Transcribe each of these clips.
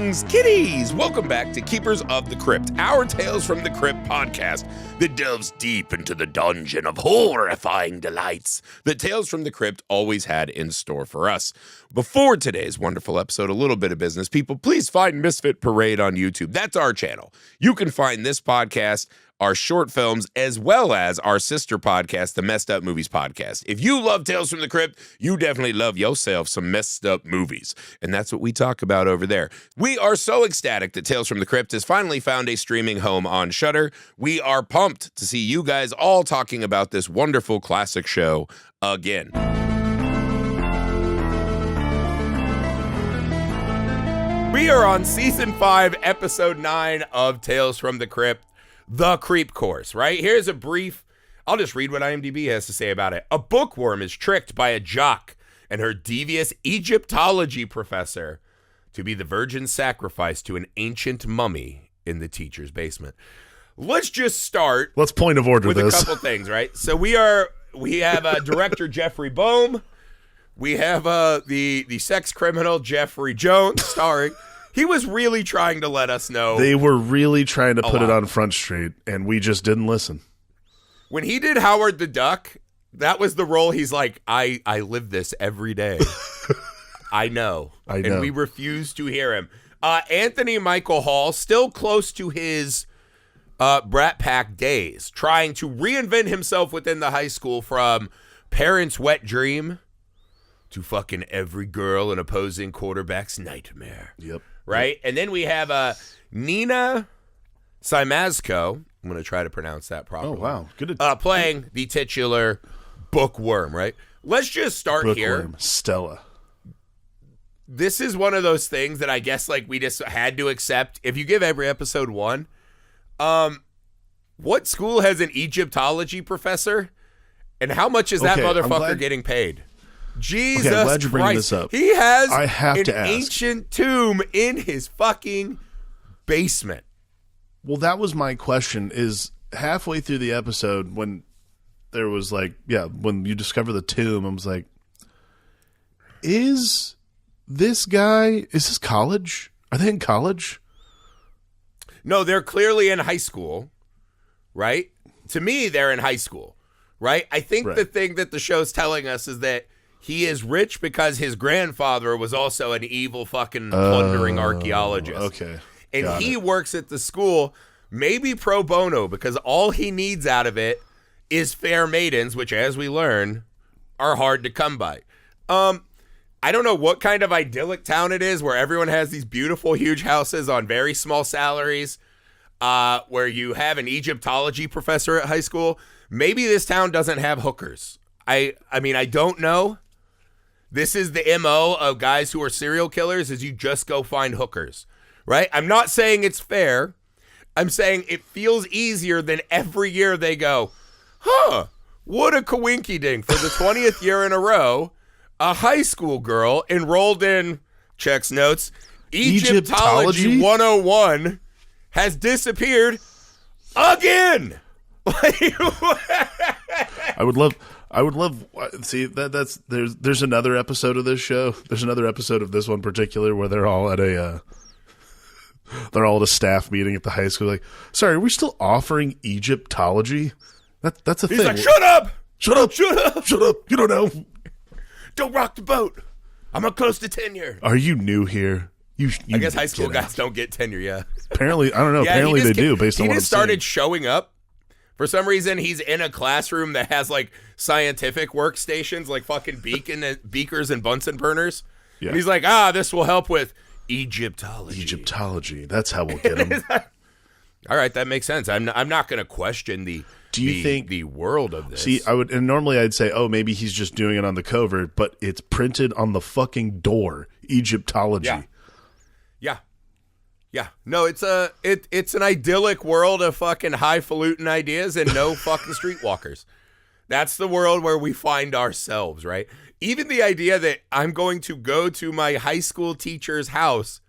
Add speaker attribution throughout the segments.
Speaker 1: Greetings, kitties! Welcome back to Keepers of the Crypt, our Tales from the Crypt podcast that delves deep into the dungeon of horrifying delights that Tales from the Crypt always had in store for us. Before today's wonderful episode, a little bit of business. People, please find Misfit Parade on YouTube. That's our channel. You can find this podcast, our short films, as well as our sister podcast, the Messed Up Movies Podcast. If you love Tales from the Crypt, you definitely love yourself some messed up movies. And that's what we talk about over there. We are so ecstatic that Tales from the Crypt has finally found a streaming home on Shudder. We are pumped to see you guys all talking about this wonderful classic show again. We are on Season 5, Episode 9 of Tales from the Crypt. The Creep Course, right? Here's a brief, I'll just read what IMDb has to say about it. A bookworm is tricked by a jock and her devious Egyptology professor to be the virgin sacrifice to an ancient mummy in the teacher's basement. Let's just start.
Speaker 2: Let's point of order
Speaker 1: with
Speaker 2: this.
Speaker 1: A couple things, right? So we have director Jeffrey Boam. We have the sex criminal Jeffrey Jones starring. He was really trying to let us know.
Speaker 2: They were really trying to put it on Front Street, and we just didn't listen.
Speaker 1: When he did Howard the Duck, that was the role. He's like, I live this every day. I know. And we refuse to hear him. Anthony Michael Hall, still close to his Brat Pack days, trying to reinvent himself within the high school from parents' wet dream to fucking every girl and opposing quarterback's nightmare.
Speaker 2: Yep.
Speaker 1: Right? And then we have Nina Siemaszko. I'm going to try to pronounce that properly.
Speaker 2: Oh, wow. Good.
Speaker 1: Playing the titular bookworm, right? Let's just start
Speaker 2: bookworm,
Speaker 1: here.
Speaker 2: Stella.
Speaker 1: This is one of those things that I guess like we just had to accept. If you give every episode one, what school has an Egyptology professor? And how much is that motherfucker getting paid? Jesus
Speaker 2: I'm glad you're bringing
Speaker 1: Christ.
Speaker 2: this up.
Speaker 1: He has
Speaker 2: an
Speaker 1: ancient tomb in his fucking basement.
Speaker 2: Well, that was my question, is halfway through the episode when there was like, when you discover the tomb, I was like, is this college? Are they in college?
Speaker 1: No, they're clearly in high school, right? To me, they're in high school, right? I think the thing that the show's telling us is that he is rich because his grandfather was also an evil fucking plundering archaeologist.
Speaker 2: Okay.
Speaker 1: And he works at the school, maybe pro bono, because all he needs out of it is fair maidens, which, as we learn, are hard to come by. I don't know what kind of idyllic town it is where everyone has these beautiful, huge houses on very small salaries, where you have an Egyptology professor at high school. Maybe this town doesn't have hookers. I mean, I don't know. This is the MO of guys who are serial killers, is you just go find hookers, right? I'm not saying it's fair. I'm saying it feels easier than every year they go, what a coinky ding. For the 20th year in a row, a high school girl enrolled in, checks notes, Egyptology 101 has disappeared again.
Speaker 2: I would love. See, there's another episode of this show. There's another episode of this one particular where they're all at a staff meeting at the high school. Like, sorry, are we still offering Egyptology? That's a thing.
Speaker 1: He's like, shut up!
Speaker 2: Shut up! You don't know.
Speaker 1: Don't rock the boat. I'm not close to tenure.
Speaker 2: Are you new here?
Speaker 1: I guess high school guys don't get tenure. Yeah.
Speaker 2: Apparently, I don't know. Apparently they do. Based on what I'm saying.
Speaker 1: He just started showing up. For some reason, he's in a classroom that has, like, scientific workstations, like fucking beakers and Bunsen burners. Yeah. And he's like, this will help with Egyptology.
Speaker 2: Egyptology. That's how we'll get him.
Speaker 1: All right, that makes sense. I'm not going to question the world of this.
Speaker 2: See, normally I'd say, maybe he's just doing it on the covert, but it's printed on the fucking door. Egyptology.
Speaker 1: Yeah. No, it's an idyllic world of fucking highfalutin ideas and no fucking streetwalkers. That's the world where we find ourselves, right? Even the idea that I'm going to go to my high school teacher's house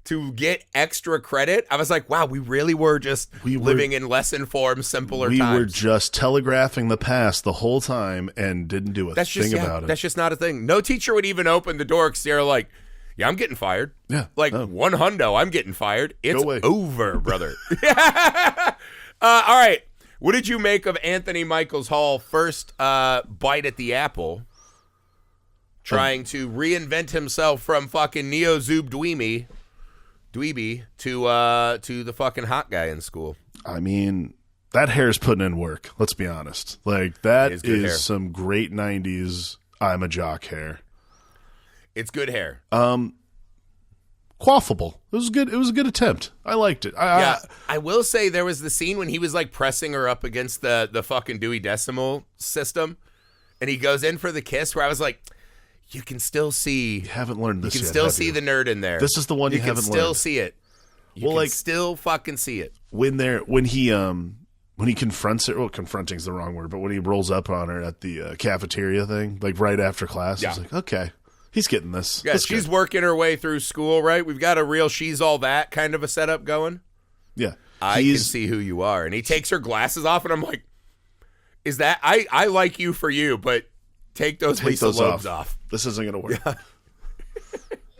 Speaker 1: to get extra credit, I was like, wow, we really were just living in less informed, simpler times.
Speaker 2: We were just telegraphing the past the whole time and didn't do a thing about it.
Speaker 1: That's just not a thing. No teacher would even open the door because they're like, Yeah, I'm getting fired.
Speaker 2: Yeah.
Speaker 1: Like,
Speaker 2: no.
Speaker 1: one hundo, I'm getting fired. It's
Speaker 2: away.
Speaker 1: over, brother. All right. What did you make of Anthony Michaels Hall first bite at the apple, trying to reinvent himself from fucking Neo-Zoob dweeby to the fucking hot guy in school?
Speaker 2: I mean, that hair's putting in work. Let's be honest. Like, that is some great 90s I'm a jock hair.
Speaker 1: It's good hair.
Speaker 2: Quaffable. It was good. It was a good attempt. I liked it.
Speaker 1: I will say there was the scene when he was like pressing her up against the fucking Dewey Decimal System, and he goes in for the kiss. Where I was like, you can still see.
Speaker 2: You haven't learned this yet.
Speaker 1: You can still see the nerd in there.
Speaker 2: This is the one you haven't learned.
Speaker 1: You can still see it. You can still fucking see it.
Speaker 2: When he confronts her. Well, confronting's the wrong word, but when he rolls up on her at the cafeteria thing, like right after class, I was like, okay. He's getting this.
Speaker 1: Yeah, she's working her way through school, right? We've got a real she's all that kind of a setup going.
Speaker 2: Yeah.
Speaker 1: I can see who you are. And he takes her glasses off, and I'm like, is that... I like you for you, but take those Lisa Lobes off.
Speaker 2: This isn't going to work.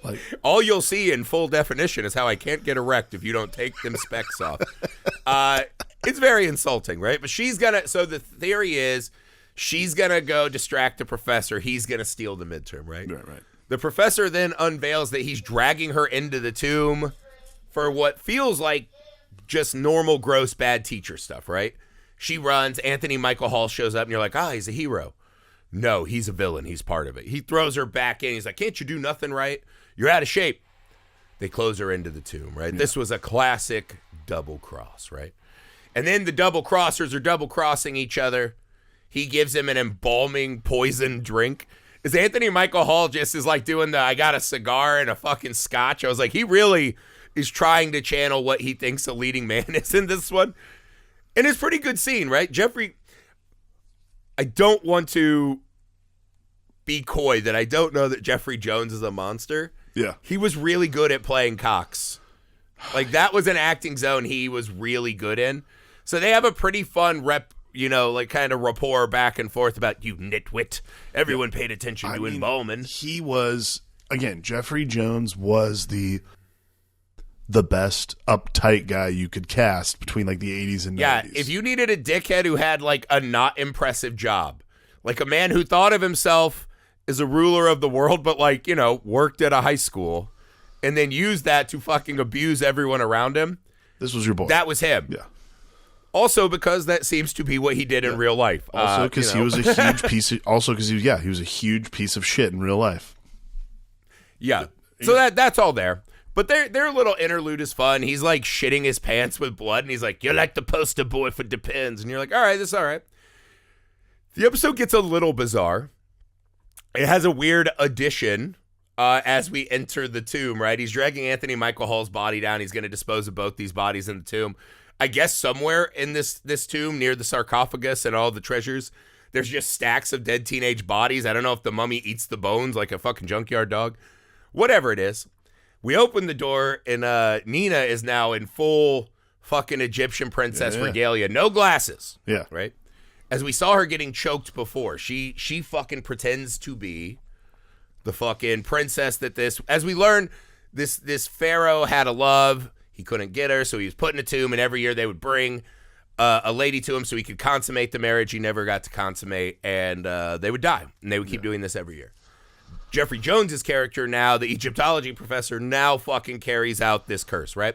Speaker 2: Yeah.
Speaker 1: All you'll see in full definition is how I can't get erect if you don't take them specs off. It's very insulting, right? But she's going to... So the theory is... She's going to go distract the professor. He's going to steal the midterm, right?
Speaker 2: Right.
Speaker 1: The professor then unveils that he's dragging her into the tomb for what feels like just normal, gross, bad teacher stuff, right? She runs. Anthony Michael Hall shows up, and you're like, he's a hero. No, he's a villain. He's part of it. He throws her back in. He's like, can't you do nothing right? You're out of shape. They close her into the tomb, right? Yeah. This was a classic double cross, right? And then the double crossers are double crossing each other. He gives him an embalming poison drink. Is Anthony Michael Hall just is like doing I got a cigar and a fucking scotch? I was like, he really is trying to channel what he thinks a leading man is in this one. And it's a pretty good scene, right? Jeffrey, I don't want to be coy that I don't know that Jeffrey Jones is a monster.
Speaker 2: Yeah.
Speaker 1: He was really good at playing Cox. Like, that was an acting zone he was really good in. So they have a pretty fun kind of rapport back and forth about, you nitwit. Everyone paid attention to embalming.
Speaker 2: He was, again, Jeffrey Jones was the best uptight guy you could cast between like the 80s and 90s.
Speaker 1: Yeah, if you needed a dickhead who had like a not impressive job, like a man who thought of himself as a ruler of the world, but like, worked at a high school and then used that to fucking abuse everyone around him.
Speaker 2: This was your boy.
Speaker 1: That was him.
Speaker 2: Yeah.
Speaker 1: Also, because that seems to be what he did in real life.
Speaker 2: Also, because he was a huge piece of. Also, because he was a huge piece of shit in real life.
Speaker 1: Yeah. So that's all there. But their little interlude is fun. He's like shitting his pants with blood, and he's like, "You're like the poster boy for Depends," and you're like, "All right, this is all right." The episode gets a little bizarre. It has a weird addition as we enter the tomb. Right, he's dragging Anthony Michael Hall's body down. He's going to dispose of both these bodies in the tomb. I guess somewhere in this tomb near the sarcophagus and all the treasures, there's just stacks of dead teenage bodies. I don't know if the mummy eats the bones like a fucking junkyard dog. Whatever it is. We open the door, and Nina is now in full fucking Egyptian princess regalia. No glasses.
Speaker 2: Yeah.
Speaker 1: Right? As we saw her getting choked before, she fucking pretends to be the fucking princess that as we learn, this pharaoh had a love. He couldn't get her, so he was put in a tomb, and every year they would bring a lady to him so he could consummate the marriage he never got to consummate, and they would die, and they would keep doing this every year. Jeffrey Jones's character now, the Egyptology professor, now fucking carries out this curse, right?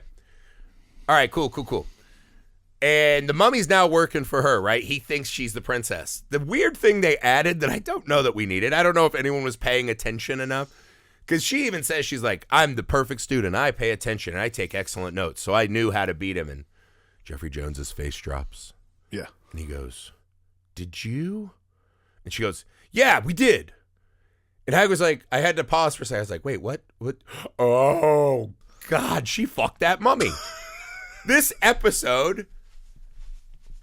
Speaker 1: All right, cool. And the mummy's now working for her, right? He thinks she's the princess. The weird thing they added that I don't know that we needed, I don't know if anyone was paying attention enough, because she even says, she's like, I'm the perfect student. I pay attention, and I take excellent notes, so I knew how to beat him. And Jeffrey Jones's face drops.
Speaker 2: Yeah.
Speaker 1: And he goes, did you? And she goes, yeah, we did. And I was like, I had to pause for a second. I was like, wait, what? Oh, God, she fucked that mummy. This episode,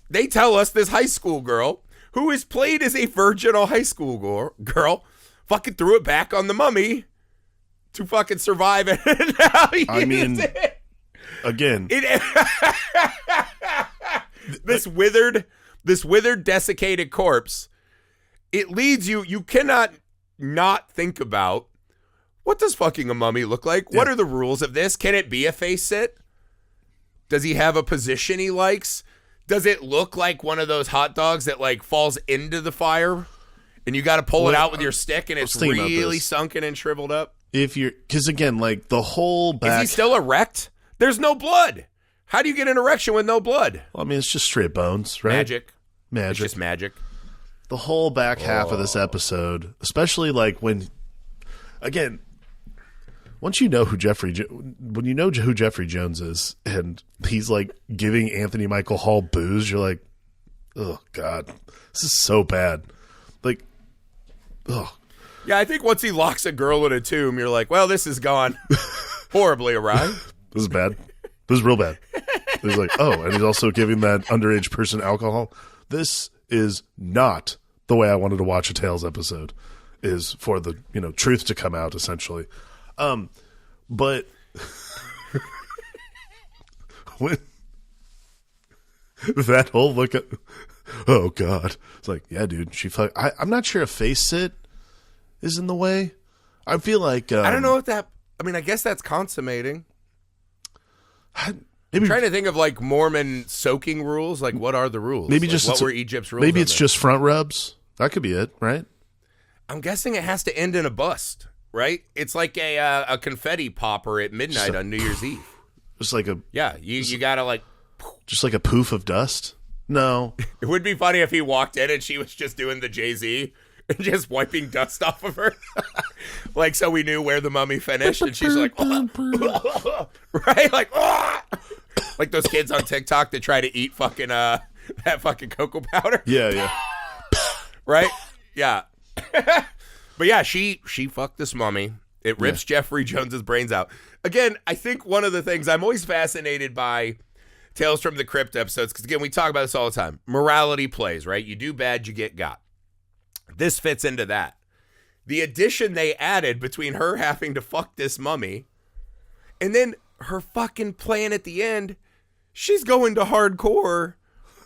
Speaker 1: they tell us this high school girl, who is played as a virginal high school girl, fucking threw it back on the mummy to fucking survive it.
Speaker 2: Again.
Speaker 1: This withered, desiccated corpse, it leads you cannot not think about, what does fucking a mummy look like? What are the rules of this? Can it be a face sit? Does he have a position he likes? Does it look like one of those hot dogs that like falls into the fire and you got to pull it out with your stick and it's really sunken and shriveled up?
Speaker 2: Because again, like the whole back.
Speaker 1: Is he still erect? There's no blood. How do you get an erection with no blood?
Speaker 2: Well, I mean, it's just straight bones, right?
Speaker 1: Magic. It's just magic.
Speaker 2: The whole back half of this episode, especially like when, again, once you know who Jeffrey Jones is, and he's like giving Anthony Michael Hall booze, you're like, oh God, this is so bad. Like, oh.
Speaker 1: Yeah, I think once he locks a girl in a tomb, you're like, well, this is gone horribly awry.
Speaker 2: This is bad. This is real bad. He's like, oh, and he's also giving that underage person alcohol. This is not the way I wanted to watch a Tales episode, is for the, truth to come out, essentially. But when that whole look at, oh God, it's like, yeah, dude, I'm not sure a face sit is in the way. I feel like,
Speaker 1: I don't know if that, I guess that's consummating. I'm trying to think of like Mormon soaking rules. Like, what are the rules?
Speaker 2: Maybe
Speaker 1: like,
Speaker 2: just
Speaker 1: what were Egypt's rules?
Speaker 2: Maybe it's just front rubs. That could be it, right?
Speaker 1: I'm guessing it has to end in a bust, right? It's like a confetti popper at midnight on New Year's Eve.
Speaker 2: Just like a
Speaker 1: you gotta like
Speaker 2: just like a poof of dust. No,
Speaker 1: it would be funny if he walked in and she was just doing the Jay-Z and just wiping dust off of her, like so we knew where the mummy finished, and she's like, right, like those kids on TikTok that try to eat fucking that fucking cocoa powder.
Speaker 2: Yeah.
Speaker 1: Right? Yeah. But yeah, she fucked this mummy. It rips Jeffrey Jones's brains out. Again, I think one of the things I'm always fascinated by Tales from the Crypt episodes, because again, we talk about this all the time. Morality plays, right? You do bad, you get got. This fits into that. The addition they added between her having to fuck this mummy and then her fucking plan at the end, she's going to hardcore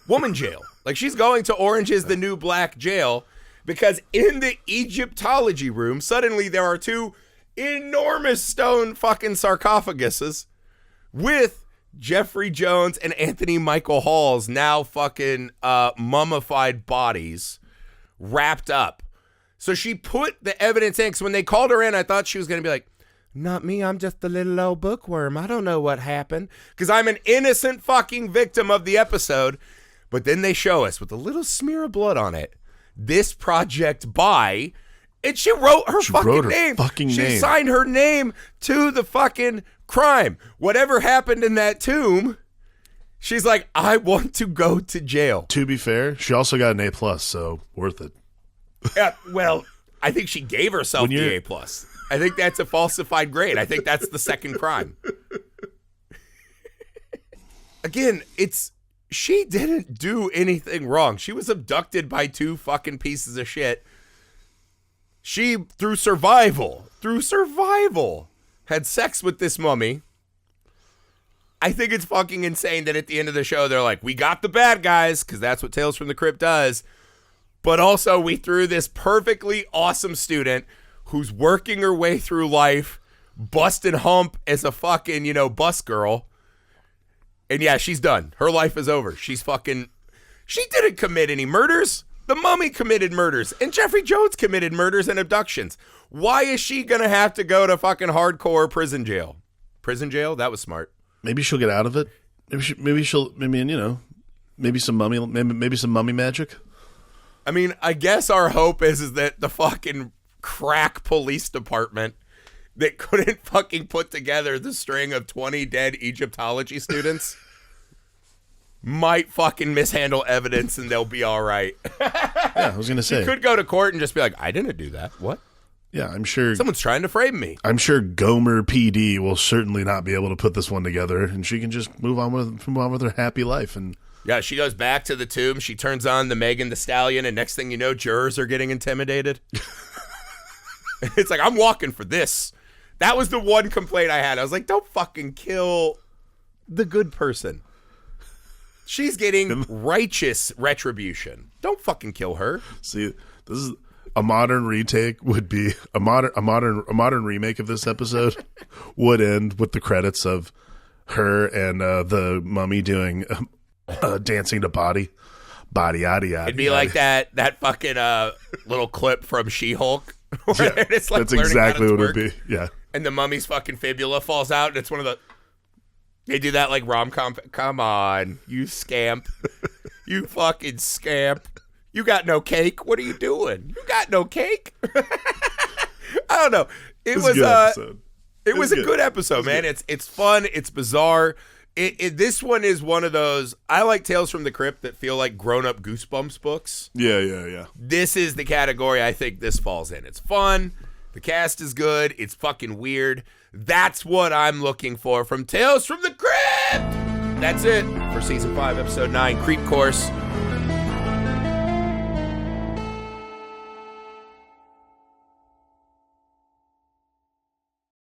Speaker 1: woman jail. Like, she's going to Orange is the New Black jail, because in the Egyptology room, suddenly there are two enormous stone fucking sarcophaguses with Jeffrey Jones and Anthony Michael Hall's now fucking mummified bodies wrapped up. So she put the evidence in, because when they called her in, I thought she was going to be like, not me, I'm just a little old bookworm. I don't know what happened, because I'm an innocent fucking victim of the episode. But then they show us with a little smear of blood on it, this project by, and she wrote her fucking name. She signed her name to the fucking crime. Whatever happened in that tomb, she's like, I want to go to jail.
Speaker 2: To be fair, she also got an A+, so worth it.
Speaker 1: Yeah, well, I think she gave herself the A+. I think that's a falsified grade. I think that's the second crime. Again, she didn't do anything wrong. She was abducted by two fucking pieces of shit. She, through survival, had sex with this mummy. I think it's fucking insane that at the end of the show, they're like, we got the bad guys, because that's what Tales from the Crypt does. But also, we threw this perfectly awesome student who's working her way through life, busting hump as a fucking, bus girl. And yeah, she's done. Her life is over. She didn't commit any murders. The mummy committed murders. And Jeffrey Jones committed murders and abductions. Why is she going to have to go to fucking hardcore prison jail? Prison jail? That was smart.
Speaker 2: Maybe she'll get out of it. Maybe some mummy magic.
Speaker 1: I mean, I guess our hope is that the fucking crack police department that couldn't fucking put together the string of 20 dead Egyptology students might fucking mishandle evidence and they'll be all right.
Speaker 2: Yeah, I was going to say.
Speaker 1: You could go to court and just be like, I didn't do that. What?
Speaker 2: Yeah, I'm sure.
Speaker 1: Someone's trying to frame me.
Speaker 2: I'm sure Gomer PD will certainly not be able to put this one together, and she can just move on with her happy life. And
Speaker 1: yeah, she goes back to the tomb. She turns on the Megan Thee Stallion, and next thing you know, jurors are getting intimidated. It's like, I'm walking for this. That was the one complaint I had. I was like, don't fucking kill the good person. She's getting righteous retribution. Don't fucking kill her.
Speaker 2: See, a modern retake would be a modern remake of this episode would end with the credits of her and the mummy doing dancing to body yada yada.
Speaker 1: It'd be like that fucking little clip from She-Hulk. Where it's like
Speaker 2: that's exactly what
Speaker 1: work,
Speaker 2: it'd be. Yeah.
Speaker 1: And the mummy's fucking fibula falls out, and it's one of the. They do that like rom-com. Come on, you scamp. You fucking scamp. You got no cake. What are you doing? You got no cake? I don't know. It was a good episode, man. It's fun. It's bizarre. This one is one of those. I like Tales from the Crypt that feel like grown-up Goosebumps books.
Speaker 2: Yeah.
Speaker 1: This is the category I think this falls in. It's fun. The cast is good. It's fucking weird. That's what I'm looking for from Tales from the Crypt. That's it for Season 5, Episode 9, Creep Course.